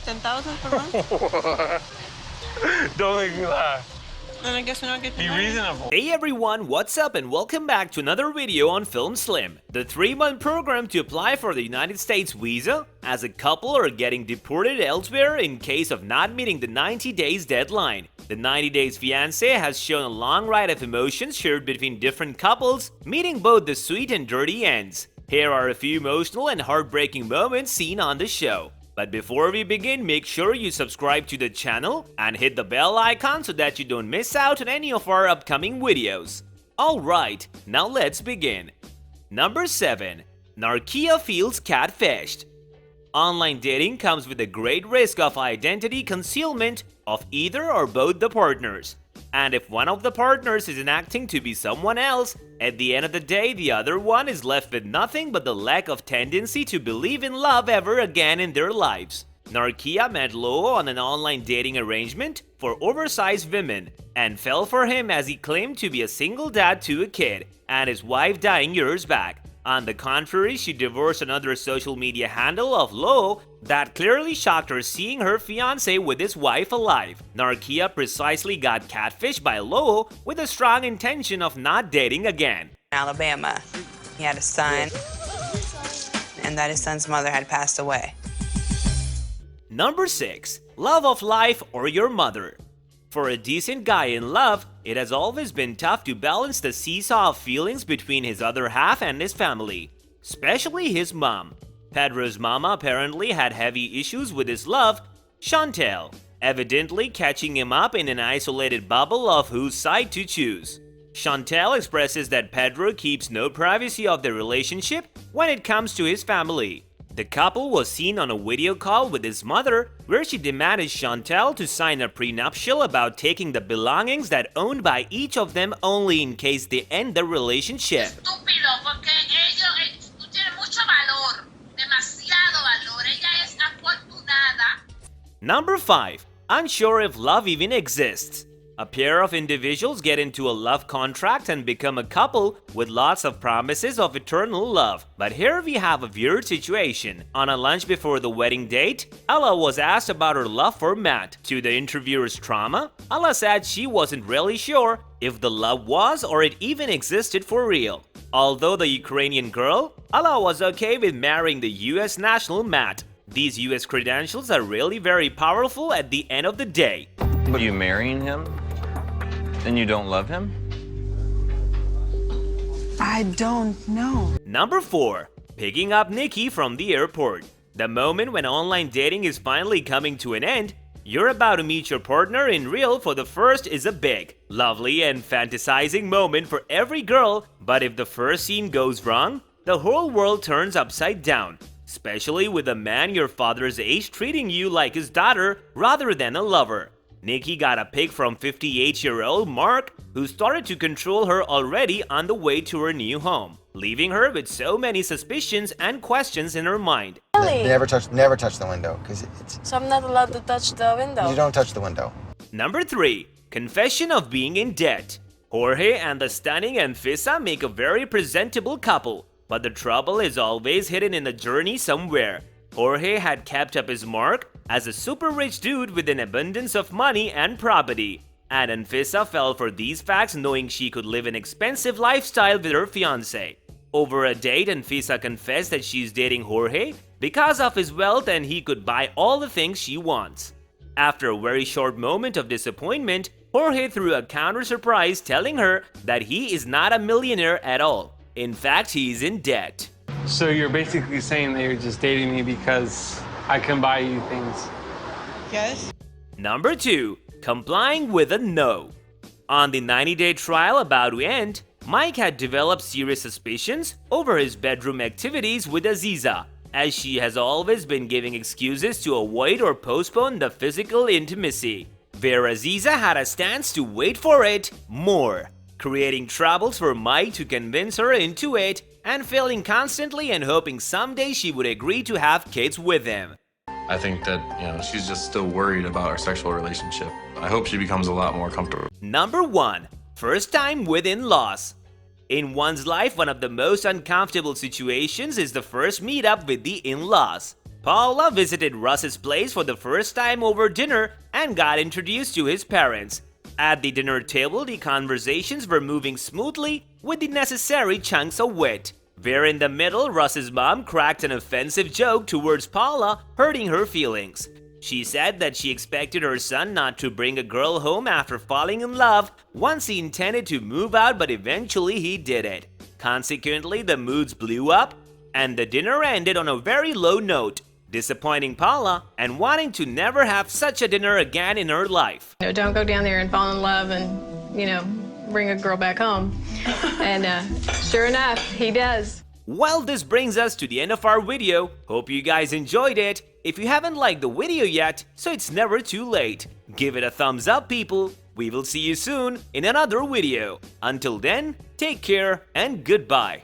10,000 per month? Don't make me laugh. And I guess we're not getting Be reasonable. Hey everyone, what's up and welcome back to another video on Film Slim, the 3-month program to apply for the United States visa as a couple are getting deported elsewhere in case of not meeting the 90 days deadline. The 90 Days Fiance has shown a long ride of emotions shared between different couples, meeting both the sweet and dirty ends. Here are a few emotional and heartbreaking moments seen on the show. But before we begin, make sure you subscribe to the channel and hit the bell icon so that you don't miss out on any of our upcoming videos. Alright, now let's begin. Number 7. Narcia feels catfished. Online dating comes with a great risk of identity concealment of either or both the partners. And if one of the partners is enacting to be someone else, at the end of the day, the other one is left with nothing but the lack of tendency to believe in love ever again in their lives. Narcia met Lo on an online dating arrangement for oversized women and fell for him as he claimed to be a single dad to a kid and his wife dying years back. On the contrary, she divorced another social media handle of Lo that clearly shocked her seeing her fiancé with his wife alive. Narcia precisely got catfished by Lo with a strong intention of not dating again. Alabama. He had a son, and that his son's mother had passed away. Number 6. Love of life or your mother. For a decent guy in love, it has always been tough to balance the seesaw of feelings between his other half and his family, especially his mom. Pedro's mama apparently had heavy issues with his love, Chantel, evidently catching him up in an isolated bubble of whose side to choose. Chantel expresses that Pedro keeps no privacy of their relationship when it comes to his family. The couple was seen on a video call with his mother where she demanded Chantel to sign a prenuptial about taking the belongings that owned by each of them only in case they end the relationship. Estúpido, porque tú tienes mucho valor, demasiado valor. Ella es afortunada. Number 5. Unsure if love even exists. A pair of individuals get into a love contract and become a couple with lots of promises of eternal love. But here we have a weird situation. On a lunch before the wedding date, Ella was asked about her love for Matt. To the interviewer's trauma, Ella said she wasn't really sure if the love was or it even existed for real. Although the Ukrainian girl, Ella was okay with marrying the US national Matt. These US credentials are really very powerful at the end of the day. But you marrying him? Then you don't love him? I don't know. Number 4. Picking up Nikki from the airport. The moment when online dating is finally coming to an end, you're about to meet your partner in real for the first is a big, lovely and fantasizing moment for every girl, but if the first scene goes wrong, the whole world turns upside down. Especially with a man your father's age treating you like his daughter rather than a lover. Nikki got a pic from 58-year-old Mark, who started to control her already on the way to her new home, leaving her with so many suspicions and questions in her mind. Really? Never touch the window, because it's... So I'm not allowed to touch the window? You don't touch the window. Number 3. Confession of being in debt. Jorge and the stunning Anfisa make a very presentable couple, but the trouble is always hidden in the journey somewhere. Jorge had kept up his mark as a super rich dude with an abundance of money and property, and Anfisa fell for these facts knowing she could live an expensive lifestyle with her fiancé. Over a date, Anfisa confessed that she's dating Jorge because of his wealth and he could buy all the things she wants. After a very short moment of disappointment, Jorge threw a counter surprise telling her that he is not a millionaire at all. In fact, he is in debt. So you're basically saying that you're just dating me because I can buy you things. Yes. Number 2. Complying with a no. On the 90-day trial about to end, Mike had developed serious suspicions over his bedroom activities with Aziza, as she has always been giving excuses to avoid or postpone the physical intimacy, where Aziza had a stance to wait for it more, creating troubles for Mike to convince her into it and failing constantly and hoping someday she would agree to have kids with him. I think that, she's just still worried about our sexual relationship. I hope she becomes a lot more comfortable. Number 1. First time with in-laws. In one's life, one of the most uncomfortable situations is the first meetup with the in-laws. Paula visited Russ's place for the first time over dinner and got introduced to his parents. At the dinner table, the conversations were moving smoothly with the necessary chunks of wit. Where in the middle, Russ's mom cracked an offensive joke towards Paula, hurting her feelings. She said that she expected her son not to bring a girl home after falling in love once he intended to move out, but eventually he did it. Consequently, the moods blew up and the dinner ended on a very low note, disappointing Paula and wanting to never have such a dinner again in her life. Don't go down there and fall in love and, bring a girl back home. And sure enough, he does. Well, this brings us to the end of our video. Hope you guys enjoyed it. If you haven't liked the video yet, so it's never too late. Give it a thumbs up, people. We will see you soon in another video. Until then, take care and goodbye.